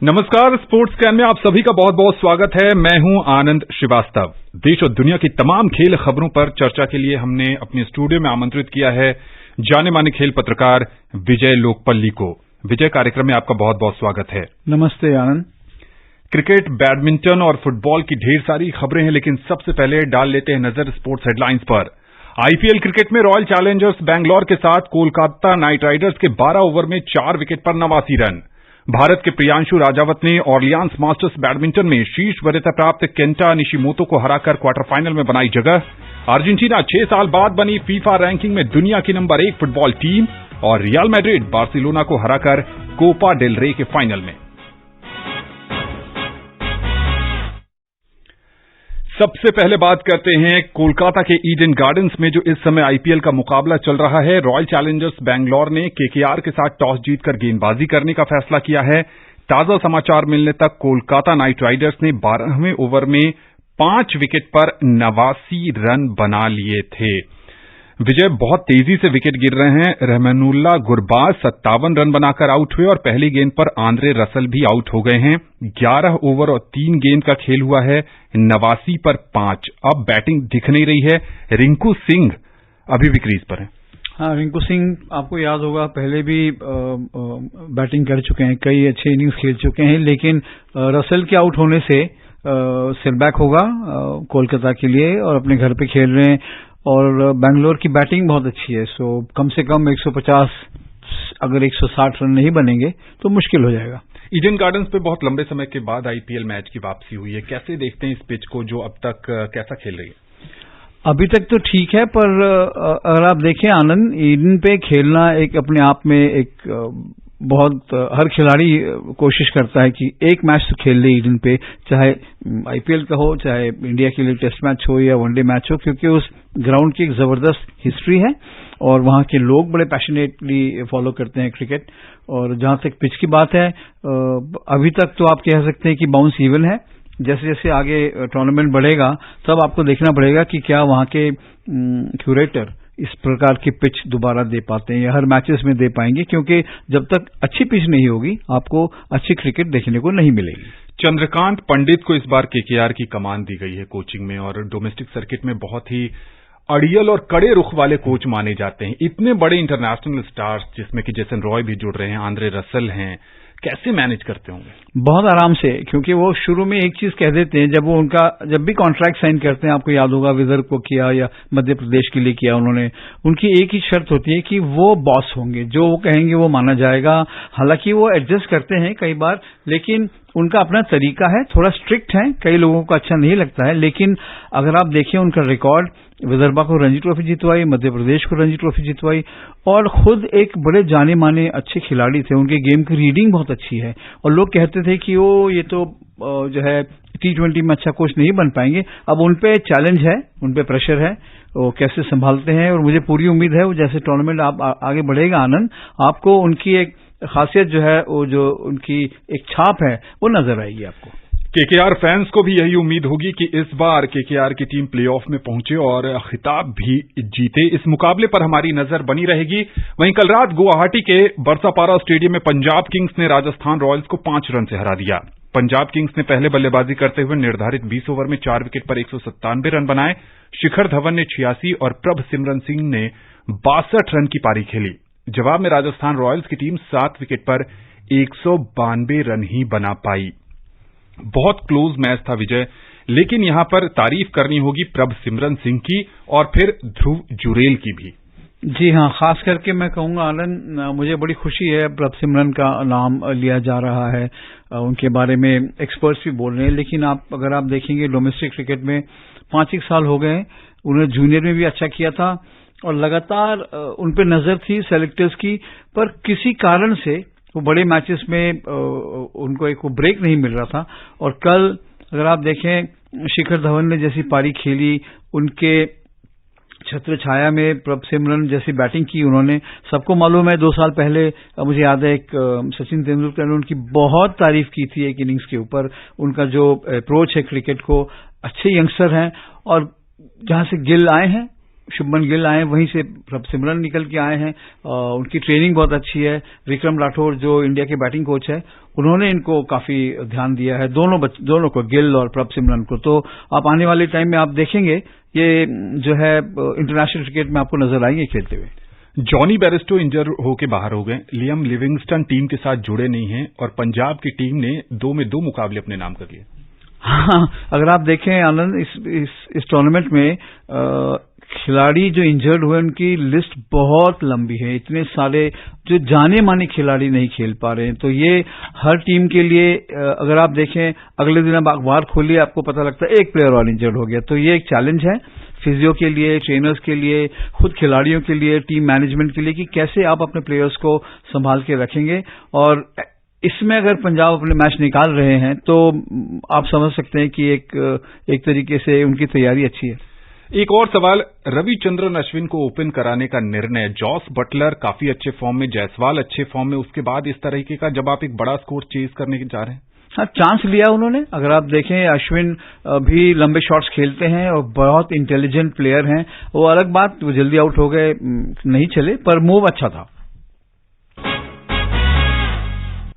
नमस्कार, sports can में आप सभी का बहुत बहुत स्वागत है। मैं हूं आनंद श्रीवास्तव। देश और दुनिया की तमाम खेल खबरों पर चर्चा के लिए हमने अपने स्टूडियो में आमंत्रित किया है जाने माने खेल पत्रकार विजय लोकपल्ली को। विजय, कार्यक्रम में आपका बहुत बहुत स्वागत है। नमस्ते आनंद। क्रिकेट, बैडमिंटन और फुटबॉल की ढेर सारी खबरें हैं, लेकिन सबसे पहले डाल लेते हैं नजर स्पोर्ट्स हेडलाइंस पर। आईपीएल क्रिकेट में रॉयल चैलेंजर्स बैंगलोर के साथ कोलकाता नाइट राइडर्स के 12 ओवर में 4 विकेट पर 89 रन। भारत के प्रियांशु राजावत ने ऑरलियांस मास्टर्स बैडमिंटन में शीर्ष वरीयता प्राप्त केंटा निशिमोतो को हराकर क्वार्टर फाइनल में बनाई जगह। अर्जेंटीना 6 साल बाद बनी फीफा रैंकिंग में दुनिया की नंबर 1 फुटबॉल टीम और रियल मैड्रिड बार्सिलोना को हराकर कोपा डेल रे के फाइनल में। सबसे पहले बात करते हैं कोलकाता के ईडन गार्डन्स में जो इस समय आईपीएल का मुकाबला चल रहा है। रॉयल चैलेंजर्स बैंगलोर ने केकेआर के साथ टॉस जीतकर गेंदबाजी करने का फैसला किया है। ताजा समाचार मिलने तक कोलकाता नाइट राइडर्स ने 12वें ओवर में 5 विकेट पर 89 रन बना लिए थे। विजय, बहुत तेजी से विकेट गिर रहे हैं। रहमानुल्लाह गुरबाज 57 रन बनाकर आउट हुए और पहली गेंद पर आंद्रे रसल भी आउट हो गए हैं। 11 ओवर और 3 गेंद का खेल हुआ है। 89 पर 5। अब बैटिंग दिख नहीं रही है। रिंकू सिंह अभी भी क्रीज पर है। हाँ, रिंकू सिंह आपको याद होगा पहले भी बैटिंग कर चुके हैं, कई अच्छे इनिंग्स खेल चुके हैं, लेकिन रसल के आउट होने से सेटबैक होगा कोलकाता के लिए और अपने घर पे खेल रहे हैं। और बैंगलोर की बैटिंग बहुत अच्छी है, सो कम से कम 150, अगर 160 रन नहीं बनेंगे तो मुश्किल हो जाएगा। ईडन गार्डन्स पे बहुत लंबे समय के बाद आईपीएल मैच की वापसी हुई है। कैसे देखते हैं इस पिच को जो अब तक कैसा खेल रही है? अभी तक तो ठीक है, पर अगर आप देखें आनंद, ईडन पे खेलना एक अपने आप में एक बहुत हर खिलाड़ी कोशिश करता है कि एक मैच तो खेल ले ईडन पे, चाहे आईपीएल का हो, चाहे इंडिया के लिए टेस्ट मैच हो या वनडे मैच हो, क्योंकि उस ग्राउंड की एक जबरदस्त हिस्ट्री है और वहां के लोग बड़े पैशनेटली फॉलो करते हैं क्रिकेट। और जहां तक पिच की बात है, अभी तक तो आप कह सकते हैं कि बाउंस इवन है। जैसे जैसे आगे टूर्नामेंट बढ़ेगा तब आपको देखना पड़ेगा कि क्या वहां के क्यूरेटर इस प्रकार की पिच दोबारा दे पाते हैं या हर मैचेस में दे पाएंगे, क्योंकि जब तक अच्छी पिच नहीं होगी आपको अच्छी क्रिकेट देखने को नहीं मिलेगी। चंद्रकांत पंडित को इस बार केकेआर की कमान दी गई है कोचिंग में, और डोमेस्टिक सर्किट में बहुत ही अड़ियल और कड़े रुख वाले कोच माने जाते हैं। इतने बड़े इंटरनेशनल स्टार्स जिसमें कि जेसन रॉय भी जुड़ रहे हैं, आंद्रे रसल हैं, कैसे मैनेज करते होंगे? बहुत आराम से, क्योंकि वो शुरू में एक चीज कह देते हैं जब भी कॉन्ट्रैक्ट साइन करते हैं, आपको याद होगा विदर्भ को किया या मध्य प्रदेश के लिए किया उन्होंने, उनकी एक ही शर्त होती है कि वो बॉस होंगे, जो वो कहेंगे वो माना जाएगा। हालांकि वो एडजस्ट करते हैं कई बार, लेकिन उनका अपना तरीका है, थोड़ा स्ट्रिक्ट है, कई लोगों को अच्छा नहीं लगता है। लेकिन अगर आप देखें उनका रिकॉर्ड, विदर्भा को रणजी ट्रॉफी जितवाई, मध्य प्रदेश को रणजी ट्रॉफी जितवाई, और खुद एक बड़े जाने माने अच्छे खिलाड़ी थे। उनके गेम की रीडिंग बहुत अच्छी है और लोग कहते थे कि ये तो जो है T20 में अच्छा कोच नहीं बन पाएंगे। अब उनपे चैलेंज है, उनपे प्रेशर है, वो कैसे संभालते हैं। और मुझे पूरी उम्मीद है वो जैसे टूर्नामेंट आप आगे बढ़ेगा आनंद, आपको उनकी एक खासियत जो है, वो जो उनकी एक छाप है वो नजर आएगी आपको। केकेआर फैंस को भी यही उम्मीद होगी कि इस बार केकेआर की टीम प्लेऑफ में पहुंचे और खिताब भी जीते। इस मुकाबले पर हमारी नजर बनी रहेगी। वहीं कल रात गुवाहाटी के बरसापारा स्टेडियम में पंजाब किंग्स ने राजस्थान रॉयल्स को 5 रन से हरा दिया। पंजाब किंग्स ने पहले बल्लेबाजी करते हुए निर्धारित 20 ओवर में 4 विकेट पर 197 रन बनाए। शिखर धवन ने 86 और प्रभ सिमरन सिंह ने 62 रन की पारी खेली। जवाब में राजस्थान रॉयल्स की टीम 7 विकेट पर 192 रन ही बना पाई। बहुत क्लोज मैच था विजय, लेकिन यहां पर तारीफ करनी होगी प्रभ सिमरन सिंह की और फिर ध्रुव जुरेल की भी। जी हाँ, खास करके मैं कहूंगा आनंद, मुझे बड़ी खुशी है प्रभ सिमरन का नाम लिया जा रहा है, उनके बारे में एक्सपर्ट्स भी बोल रहे हैं। लेकिन अगर आप देखेंगे डोमेस्टिक क्रिकेट में 5 साल हो गए, उन्होंने जूनियर में भी अच्छा किया था और लगातार उन पर नजर थी सेलेक्टर्स की, पर किसी कारण से वो बड़े मैचेस में उनको एक ब्रेक नहीं मिल रहा था। और कल अगर आप देखें शिखर धवन ने जैसी पारी खेली, उनके छत्र छाया में प्रभ सिमरन जैसी बैटिंग की उन्होंने, सबको मालूम है 2 साल पहले मुझे याद है एक सचिन तेंदुलकर ने उनकी बहुत तारीफ की थी एक इनिंग्स के ऊपर। उनका जो अप्रोच है क्रिकेट को, अच्छे यंगस्टर हैं और जहां से गिल आए हैं शुभमन गिल आए, वहीं से सिमरन निकल के आए हैं। उनकी ट्रेनिंग बहुत अच्छी है। विक्रम राठौर जो इंडिया के बैटिंग कोच है, उन्होंने इनको काफी ध्यान दिया है, दोनों को, गिल और प्रभ सिमरन को। तो आप आने वाले टाइम में आप देखेंगे ये जो है इंटरनेशनल क्रिकेट में आपको नजर आएंगे खेलते हुए। जॉनी बेयरस्टो इंजर होके बाहर हो गए, लियम लिविंगस्टन टीम के साथ जुड़े नहीं हैं और पंजाब की टीम ने 2 में 2 मुकाबले अपने नाम कर लिए। हाँ, अगर आप देखें आनंद, इस टूर्नामेंट में खिलाड़ी जो इंजर्ड हुए उनकी लिस्ट बहुत लंबी है। इतने सारे जो जाने माने खिलाड़ी नहीं खेल पा रहे हैं, तो ये हर टीम के लिए, अगर आप देखें अगले दिन आप अखबार खोलिए आपको पता लगता है एक प्लेयर और इंजर्ड हो गया। तो ये एक चैलेंज है फिजियो के लिए, ट्रेनर्स के लिए, खुद खिलाड़ियों के लिए, टीम मैनेजमेंट के लिए कि कैसे आप अपने प्लेयर्स को संभाल के रखेंगे। और इसमें अगर पंजाब अपने मैच निकाल रहे हैं तो आप समझ सकते हैं कि एक तरीके से उनकी तैयारी अच्छी है। एक और सवाल, रविचंद्रन अश्विन को ओपन कराने का निर्णय, जॉस बटलर काफी अच्छे फॉर्म में, जायसवाल अच्छे फॉर्म में, उसके बाद इस तरीके का जब आप एक बड़ा स्कोर चेज करने जा रहे हैं। हाँ, चांस लिया उन्होंने। अगर आप देखें अश्विन भी लंबे शॉट्स खेलते हैं और बहुत इंटेलिजेंट प्लेयर हैं। वो अलग बात, वो जल्दी आउट हो गए, नहीं चले, पर मूव अच्छा था।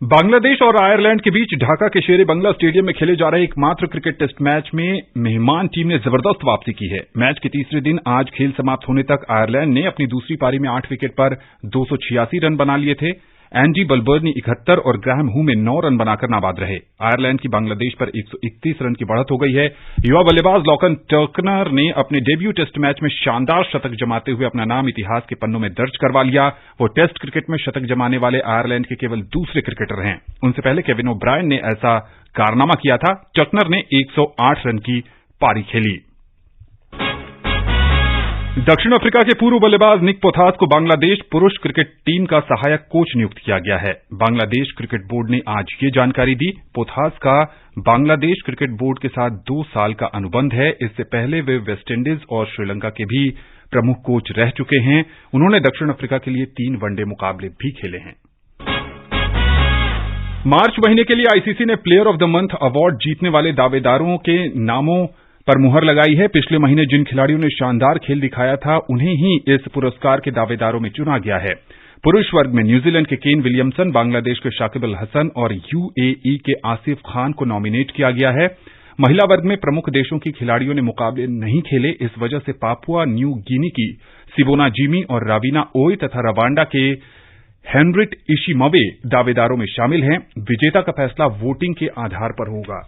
बांग्लादेश और आयरलैंड के बीच ढाका के शेरे बंगला स्टेडियम में खेले जा रहे एकमात्र क्रिकेट टेस्ट मैच में मेहमान टीम ने जबरदस्त वापसी की है। मैच के तीसरे दिन आज खेल समाप्त होने तक आयरलैंड ने अपनी दूसरी पारी में 8 विकेट पर 286 रन बना लिए थे। एंडी बलबर्नी 71 और ग्राहम हूमे 9 रन बनाकर नाबाद रहे। आयरलैंड की बांग्लादेश पर 131 रन की बढ़त हो गई है। युवा बल्लेबाज लॉकन टर्कनर ने अपने डेब्यू टेस्ट मैच में शानदार शतक जमाते हुए अपना नाम इतिहास के पन्नों में दर्ज करवा लिया। वो टेस्ट क्रिकेट में शतक जमाने वाले आयरलैंड के केवल दूसरे क्रिकेटर हैं। उनसे पहले केविन ओब्रायन ने ऐसा कारनामा किया था। टर्कनर ने 108 रन की पारी खेली। दक्षिण अफ्रीका के पूर्व बल्लेबाज निक पोथास को बांग्लादेश पुरुष क्रिकेट टीम का सहायक कोच नियुक्त किया गया है। बांग्लादेश क्रिकेट बोर्ड ने आज ये जानकारी दी। पोथास का बांग्लादेश क्रिकेट बोर्ड के साथ 2 साल का अनुबंध है। इससे पहले वे वेस्टइंडीज और श्रीलंका के भी प्रमुख कोच रह चुके हैं। उन्होंने दक्षिण अफ्रीका के लिए 3 वनडे मुकाबले भी खेले हैं। मार्च महीने के लिए आईसीसी ने player of the month award जीतने वाले दावेदारों के नामों पर मुहर लगाई है। पिछले महीने जिन खिलाड़ियों ने शानदार खेल दिखाया था उन्हें ही इस पुरस्कार के दावेदारों में चुना गया है। पुरुष वर्ग में न्यूजीलैंड के केन विलियमसन, बांग्लादेश के शाकिब अल हसन और यूएई के आसिफ खान को नॉमिनेट किया गया है। महिला वर्ग में प्रमुख देशों की खिलाड़ियों ने मुकाबले नहीं खेले। इस वजह से पापुआ न्यू गिनी की सिबोना जिमी और रावीना ओय तथा रवांडा के हेनरिट इशिमवे दावेदारों में शामिल हैं। विजेता का फैसला वोटिंग के आधार पर होगा।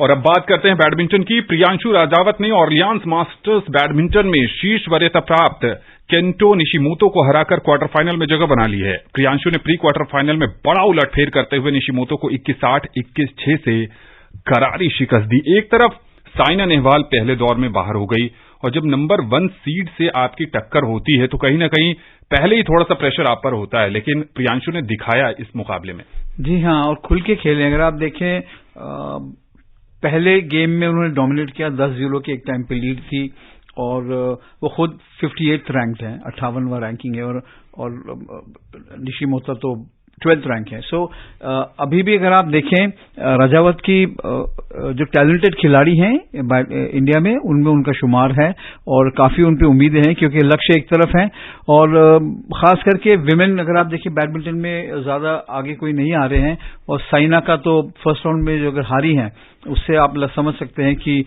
और अब बात करते हैं बैडमिंटन की। प्रियांशु राजावत ने ऑरलियांस मास्टर्स बैडमिंटन में शीर्ष वरीयता प्राप्त केंटो निशिमोतो को हराकर क्वार्टर फाइनल में जगह बना ली है। प्रियांशु ने प्री क्वार्टर फाइनल में बड़ा उलटफेर करते हुए निशिमोतो को 21-8, 21-6 से करारी शिकस्त दी। एक तरफ साइना नेहवाल पहले दौर में बाहर हो गई और जब नंबर 1 सीड से आपकी टक्कर होती है तो कहीं ना कहीं पहले ही थोड़ा सा प्रेशर आप पर होता है, लेकिन प्रियांशु ने दिखाया इस मुकाबले में। जी हाँ, और खुल के खेले। अगर आप देखें पहले गेम में उन्होंने डोमिनेट किया, 10-0 की एक टाइम पे लीड थी और वो खुद 58th रैंक्ड है, 58वां रैंकिंग है और निशिमोतो तो 12th रैंक है। सो अभी भी अगर आप देखें राजावत की जो टैलेंटेड खिलाड़ी हैं इंडिया में, उनमें उनका शुमार है और काफी उन पे उम्मीदें हैं क्योंकि लक्ष्य एक तरफ है और खास करके विमेन अगर आप देखिए बैडमिंटन में ज्यादा आगे कोई नहीं आ रहे हैं और साइना का तो फर्स्ट राउंड में जो अगर हारी हैं उससे आप समझ सकते हैं कि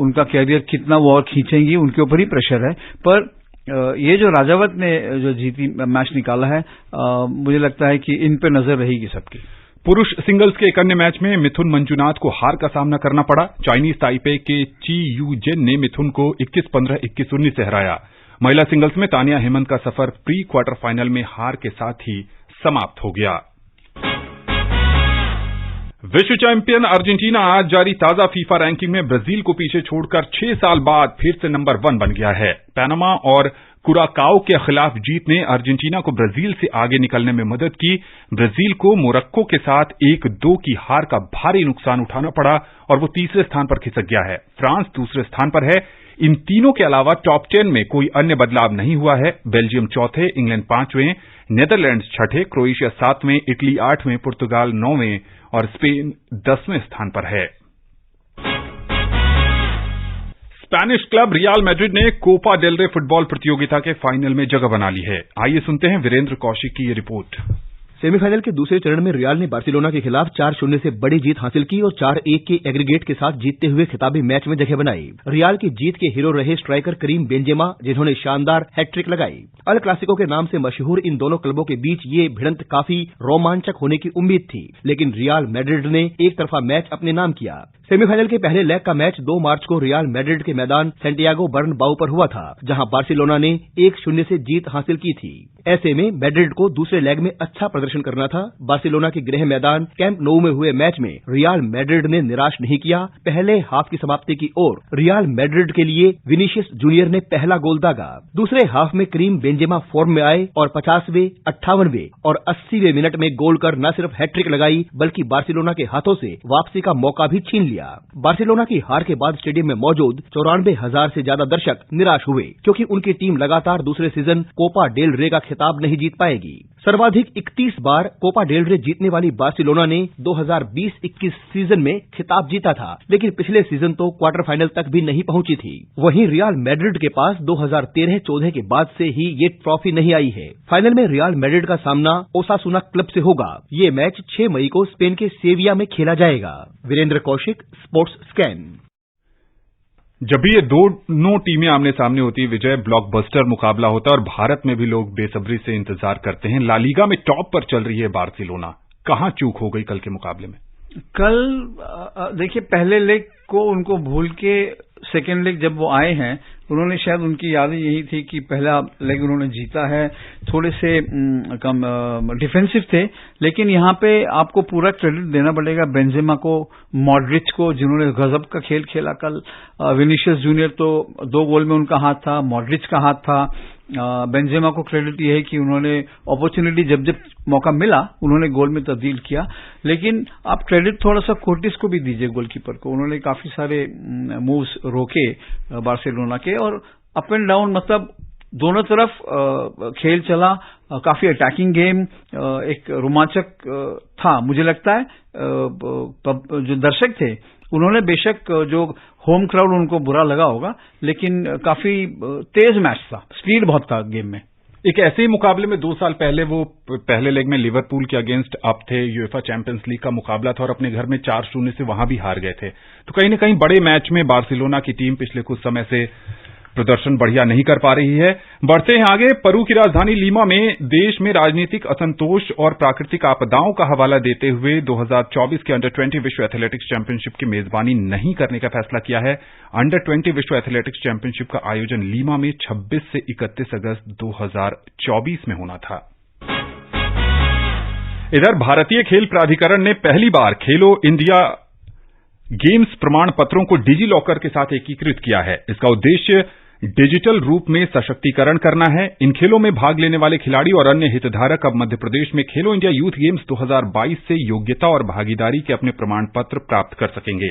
उनका कैरियर कितना वो और खींचेंगी, उनके ऊपर ही प्रेशर है। पर ये जो राजावत ने जो जीती मैच निकाला है, मुझे लगता है कि इन पे नजर रहेगी सबकी। पुरुष सिंगल्स के एक अन्य मैच में मिथुन मंजुनाथ को हार का सामना करना पड़ा। चाइनीज ताइपे के ची यू जेन ने मिथुन को 21-15, 21-19 से हराया। महिला सिंगल्स में तानिया हेमंत का सफर प्री क्वार्टर फाइनल में हार के साथ ही समाप्त हो गया। विश्व चैंपियन अर्जेंटीना आज जारी ताजा फीफा रैंकिंग में ब्राजील को पीछे छोड़कर 6 साल बाद फिर से नंबर 1 बन गया है। पैनामा और कुराकाओ के खिलाफ जीत ने अर्जेंटीना को ब्राजील से आगे निकलने में मदद की। ब्राजील को मोरक्को के साथ 1-2 की हार का भारी नुकसान उठाना पड़ा और वो तीसरे स्थान पर खिसक गया है। फ्रांस दूसरे स्थान पर है। इन तीनों के अलावा टॉप 10 में कोई अन्य बदलाव नहीं हुआ है। बेल्जियम चौथे, इंग्लैंड 5वें, नीदरलैंड्स 6ठे, क्रोएशिया 7वें, इटली 8वें, पुर्तगाल 9वें और स्पेन 10वें स्थान पर है। स्पेनिश क्लब रियल मैड्रिड ने कोपा डेल रे फुटबॉल प्रतियोगिता के फाइनल में जगह बना ली है। आइए सुनते हैं वीरेंद्र कौशिक की ये रिपोर्ट। सेमीफाइनल के दूसरे चरण में रियल ने बार्सिलोना के खिलाफ 4-0 से बड़ी जीत हासिल की और 4-1 के एग्रीगेट के साथ जीतते हुए खिताबी मैच में जगह बनाई। रियल की जीत के हीरो रहे स्ट्राइकर करीम बेंजेमा, जिन्होंने शानदार हैट्रिक लगाई। अल क्लासिको के नाम से मशहूर इन दोनों क्लबों के बीच ये भिड़ंत काफी रोमांचक होने की उम्मीद थी, लेकिन रियल मैड्रिड ने एक तरफा मैच अपने नाम किया। सेमीफाइनल के पहले लेग का मैच 2 मार्च को रियल मैड्रिड के मैदान सैंटियागो बर्नबाउ पर हुआ था, जहां बार्सिलोना ने 1-0 से जीत हासिल की थी। ऐसे में मैड्रिड को दूसरे लेग में अच्छा प्रदर्शन करना था। बार्सिलोना के गृह मैदान कैंप नौ में हुए मैच में रियल मैड्रिड ने निराश नहीं किया। पहले हाफ की समाप्ति की ओर रियल मैड्रिड के लिए विनीशियस जूनियर ने पहला गोल दागा। दूसरे हाफ में करीम बेंजेमा फॉर्म में आए और 50वें, 58वें और 80वें मिनट में गोल कर न सिर्फ हैट्रिक लगाई, बल्कि बार्सिलोना के हाथों से वापसी का मौका भी छीन लिया। बार्सिलोना की हार के बाद स्टेडियम में मौजूद 94,000 से ज्यादा दर्शक निराश हुए, क्योंकि उनकी टीम लगातार दूसरे सीजन कोपा डेल रे का खिताब नहीं जीत पाएगी। सर्वाधिक 31 बार कोपा डेल रे जीतने वाली बार्सिलोना ने 2020-21 सीजन में खिताब जीता था, लेकिन पिछले सीजन तो क्वार्टर फाइनल तक भी नहीं पहुंची थी। वहीं रियल मैड्रिड के पास 2013-14 के बाद से ही ये ट्रॉफी नहीं आई है। फाइनल में रियल मैड्रिड का सामना ओसासुना क्लब से होगा। ये मैच 6 मई को स्पेन के सेविया में खेला जाएगा। Virendra Kaushik, sports scan. जब भी ये दोनों टीमें आमने सामने होती है, विजय, ब्लॉकबस्टर मुकाबला होता है और भारत में भी लोग बेसब्री से इंतजार करते हैं। ला लीगा में टॉप पर चल रही है बार्सिलोना। कहां चूक हो गई कल के मुकाबले में? कल देखिए, पहले लेग को उनको भूल के सेकेंड लेग जब वो आए हैं, उन्होंने शायद उनकी यादें यही थी कि पहला लेग उन्होंने जीता है, थोड़े से कम डिफेंसिव थे। लेकिन यहाँ पे आपको पूरा क्रेडिट देना पड़ेगा बेंजेमा को, मॉड्रिच को, जिन्होंने गजब का खेल खेला कल। विनीशियस जूनियर तो 2 गोल में उनका हाथ था, मॉड्रिच का हाथ था। बेंजेमा को क्रेडिट ये है कि उन्होंने अपॉर्चुनिटी जब जब मौका मिला उन्होंने गोल में तब्दील किया। लेकिन आप क्रेडिट थोड़ा सा कोर्टिस को भी दीजिए, गोलकीपर को। उन्होंने काफी सारे मूव्स रोके बार्सिलोना के, और अप एंड डाउन, मतलब दोनों तरफ खेल चला। काफी अटैकिंग गेम, एक रोमांचक था। मुझे लगता है जो दर्शक थे उन्होंने, बेशक जो होम क्राउड उनको बुरा लगा होगा, लेकिन काफी तेज मैच था, स्पीड बहुत था गेम में। एक ऐसे ही मुकाबले में 2 साल पहले वो पहले लेग में लिवरपूल के अगेंस्ट अप थे, यूएफा चैंपियंस लीग का मुकाबला था और अपने घर में 4-0 से वहां भी हार गए थे। तो कहीं न कहीं बड़े मैच में बार्सिलोना की टीम पिछले कुछ समय से प्रदर्शन बढ़िया नहीं कर पा रही है। बढ़ते हैं आगे। पेरू की राजधानी लीमा में देश में राजनीतिक असंतोष और प्राकृतिक आपदाओं का हवाला देते हुए 2024 के अंडर 20 विश्व एथलेटिक्स चैंपियनशिप की मेजबानी नहीं करने का फैसला किया है। अंडर 20 विश्व एथलेटिक्स चैंपियनशिप का आयोजन लीमा में 26 से 31 अगस्त 2024 में होना था। इधर भारतीय खेल प्राधिकरण ने पहली बार खेलो इंडिया गेम्स प्रमाण पत्रों को डिजी लॉकर के साथ एकीकृत किया है। इसका उद्देश्य डिजिटल रूप में सशक्तिकरण करना है। इन खेलों में भाग लेने वाले खिलाड़ी और अन्य हितधारक अब मध्य प्रदेश में खेलो इंडिया यूथ गेम्स 2022 से योग्यता और भागीदारी के अपने प्रमाण पत्र प्राप्त कर सकेंगे।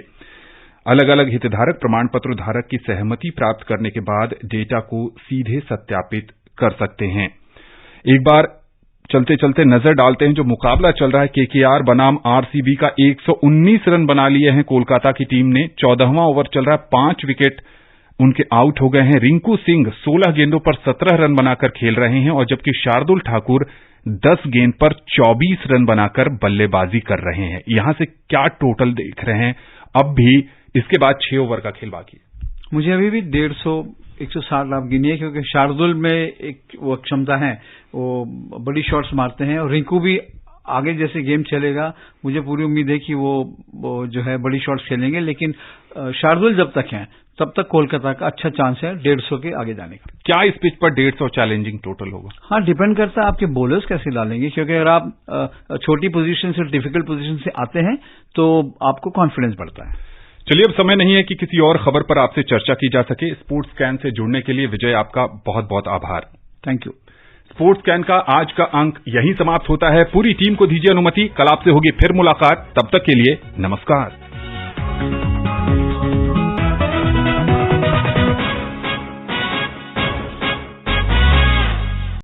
अलग अलग हितधारक प्रमाण पत्र धारक की सहमति प्राप्त करने के बाद डेटा को सीधे सत्यापित कर सकते हैं। एक बार चलते चलते नजर डालते हैं जो मुकाबला चल रहा है। केकेआर बनाम आरसीबी का 119 रन बना लिए हैं कोलकाता की टीम ने। 14वां ओवर चल रहा है, 5 विकेट उनके आउट हो गए हैं। रिंकू सिंह 16 गेंदों पर 17 रन बनाकर खेल रहे हैं, और जबकि शार्दुल ठाकुर 10 गेंद पर 24 रन बनाकर बल्लेबाजी कर रहे हैं। यहां से क्या टोटल देख रहे हैं? अब भी इसके बाद 6 ओवर का खेल बाकी है। मुझे अभी भी 150-160 आप गिनिए, क्योंकि शार्दुल में एक वो क्षमता है, वो बड़ी शॉट्स मारते हैं, और रिंकू भी आगे जैसे गेम चलेगा मुझे पूरी उम्मीद है कि वो जो है बड़ी शॉट्स खेलेंगे। लेकिन शार्दुल जब तक हैं तब तक कोलकाता का अच्छा चांस है 150 के आगे जाने का। क्या इस पिच पर 150 चैलेंजिंग टोटल होगा? हाँ, डिपेंड करता है आपके बॉलर्स कैसे डालेंगे, क्योंकि अगर आप छोटी पोजीशन से, डिफिकल्ट पोजीशन से आते हैं तो आपको कॉन्फिडेंस बढ़ता है। चलिए, अब समय नहीं है कि किसी और खबर पर आपसे चर्चा की जा सके। स्पोर्ट्स स्कैन से जुड़ने के लिए विजय आपका बहुत बहुत आभार। Thank you. स्पोर्ट्स स्कैन का आज का अंक यहीं समाप्त होता है। पूरी टीम को दीजिए अनुमति। कल आपसे होगी फिर मुलाकात। तब तक के लिए नमस्कार।